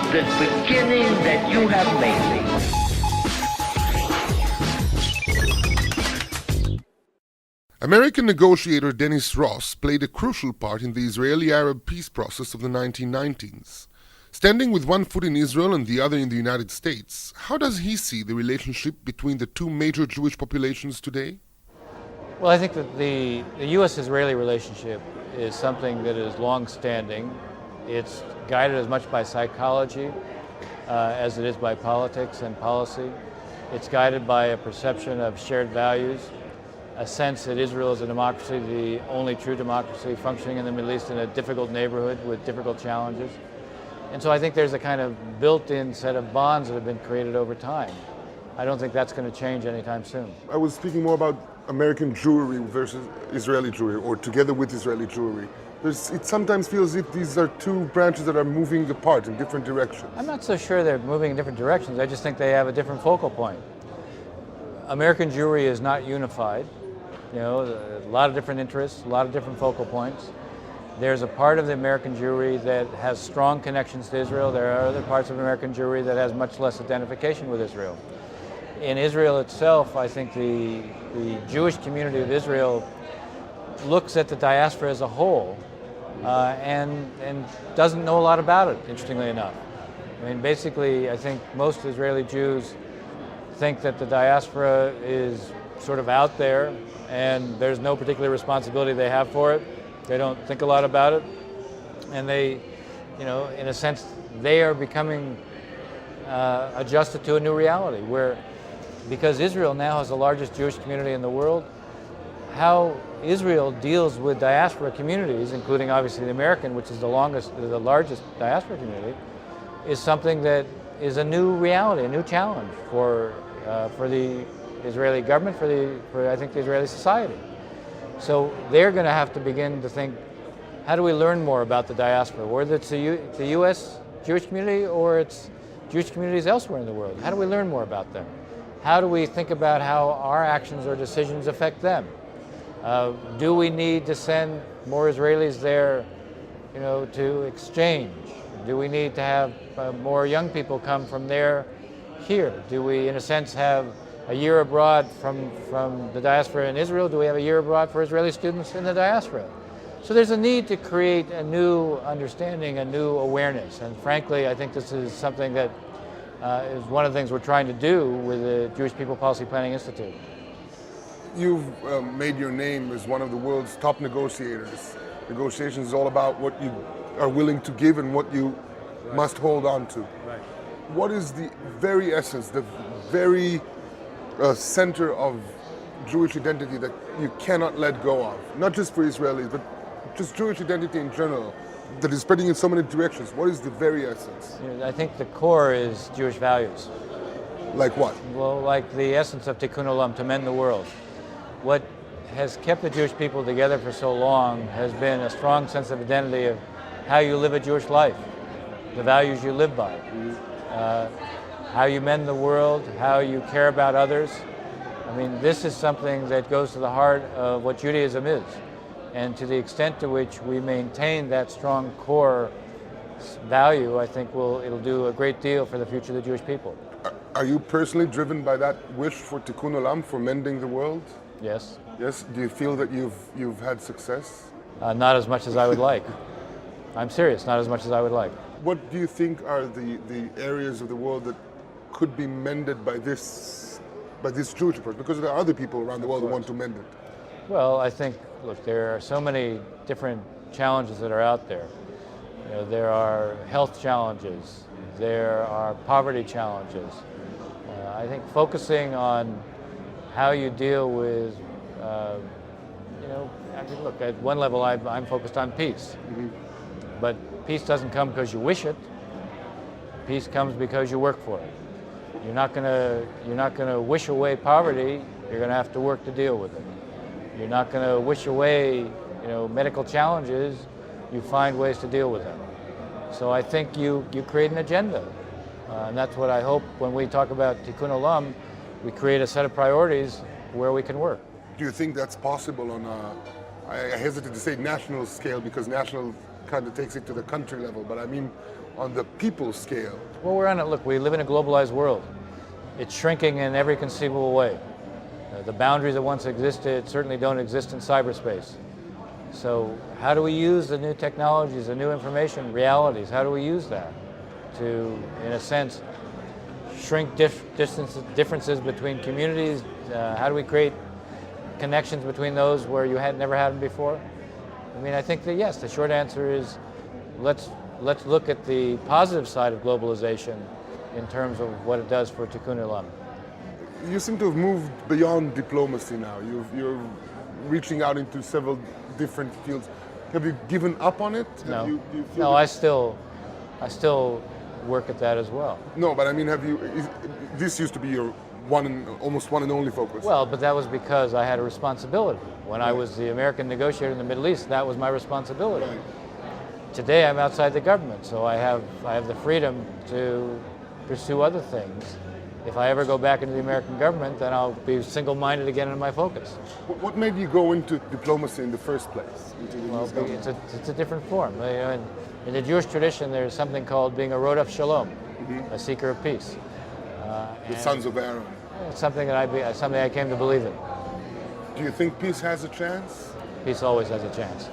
the beginning that you have made. American negotiator Dennis Ross played a crucial part in the Israeli-Arab peace process of the 1990s. Standing with one foot in Israel and the other in the United States, how does he see the relationship between the two major Jewish populations today? Well, I think that the U.S.-Israeli relationship is something that is long-standing. It's guided as much by psychology as it is by politics and policy. It's guided by a perception of shared values, a sense that Israel is a democracy, the only true democracy functioning in the Middle East in a difficult neighborhood with difficult challenges. And so I think there's a kind of built-in set of bonds that have been created over time. I don't think that's going to change anytime soon. I was speaking more about American Jewry versus Israeli Jewry, or together with Israeli Jewry. It sometimes feels as if these are two branches that are moving apart in different directions. I'm not so sure they're moving in different directions. I just think they have a different focal point. American Jewry is not unified. You know, a lot of different interests, a lot of different focal points. There's a part of the American Jewry that has strong connections to Israel. There are other parts of American Jewry that has much less identification with Israel. In Israel itself, I think the Jewish community of Israel looks at the diaspora as a whole and doesn't know a lot about it, interestingly enough. I mean, basically, I think most Israeli Jews think that the diaspora is sort of out there and there's no particular responsibility they have for it. They don't think a lot about it. And they, you know, in a sense, they are becoming adjusted to a new reality where, because Israel now has the largest Jewish community in the world, how Israel deals with diaspora communities, including obviously the American, which is the largest diaspora community, is something that is a new reality, a new challenge for the Israeli government, for I think the Israeli society. So they're going to have to begin to think, how do we learn more about the diaspora, whether it's the U.S. Jewish community or it's Jewish communities elsewhere in the world? How do we learn more about them? How do we think about how our actions or decisions affect them? Do we need to send more Israelis there, you know, to exchange? Do we need to have more young people come from there here? Do we, in a sense, have a year abroad from the diaspora in Israel? Do we have a year abroad for Israeli students in the diaspora? So there's a need to create a new understanding, a new awareness. And frankly, I think this is something that is one of the things we're trying to do with the Jewish People Policy Planning Institute. You've made your name as one of the world's top negotiators. Negotiations is all about what you are willing to give and what you must hold on to. Right. What is the very essence, the very center of Jewish identity that you cannot let go of? Not just for Israelis, but just Jewish identity in general, that is spreading in so many directions. What is the very essence? I think the core is Jewish values. Like what? Well, like the essence of Tikkun Olam, to mend the world. What has kept the Jewish people together for so long has been a strong sense of identity of how you live a Jewish life, the values you live by, how you mend the world, how you care about others. I mean, this is something that goes to the heart of what Judaism is. And to the extent to which we maintain that strong core value, I think it'll do a great deal for the future of the Jewish people. Are you personally driven by that wish for Tikkun Olam, for mending the world? Yes. Yes? Do you feel that you've had success? Not as much as I would like. I'm serious, not as much as I would like. What do you think are the areas of the world that could be mended by this Jewish approach? Because there are other people around the world who want to mend it. Well, I think, look, there are so many different challenges that are out there. You know, there are health challenges, there are poverty challenges. I think focusing on how you deal with, you know, I mean, look, at one level I'm focused on peace. Mm-hmm. But peace doesn't come because you wish it. Peace comes because you work for it. You're not gonna wish away poverty. You're gonna have to work to deal with it. You're not gonna wish away, you know, medical challenges. You find ways to deal with them. So I think you create an agenda, and that's what I hope when we talk about Tikkun Olam, we create a set of priorities where we can work. Do you think that's possible on I hesitate to say national scale because national kind of takes it to the country level, but I mean on the people scale. Well, we're on it. Look, we live in a globalized world. It's shrinking in every conceivable way. The boundaries that once existed certainly don't exist in cyberspace. So how do we use the new technologies, the new information, realities? How do we use that to, in a sense, shrink differences between communities? How do we create connections between those where you had never had them before? I mean, I think that yes, the short answer is let's look at the positive side of globalization in terms of what it does for Tikkun Olam. You seem to have moved beyond diplomacy now. You're reaching out into several different fields. Have you given up on it? No, do you feel no, I still work at that as well. No, but I mean, this used to be your almost one and only focus. Well, but that was because I had a responsibility. When I was the American negotiator in the Middle East, that was my responsibility. Right. Today I'm outside the government, so I have the freedom to pursue other things. If I ever go back into the American government, then I'll be single-minded again in my focus. What made you go into diplomacy in the first place? Well, it's a different form. You know, in the Jewish tradition, there's something called being a Rodaf Shalom, a seeker of peace. The sons of Aaron. It's something that something I came to believe in. Do you think peace has a chance? Peace always has a chance.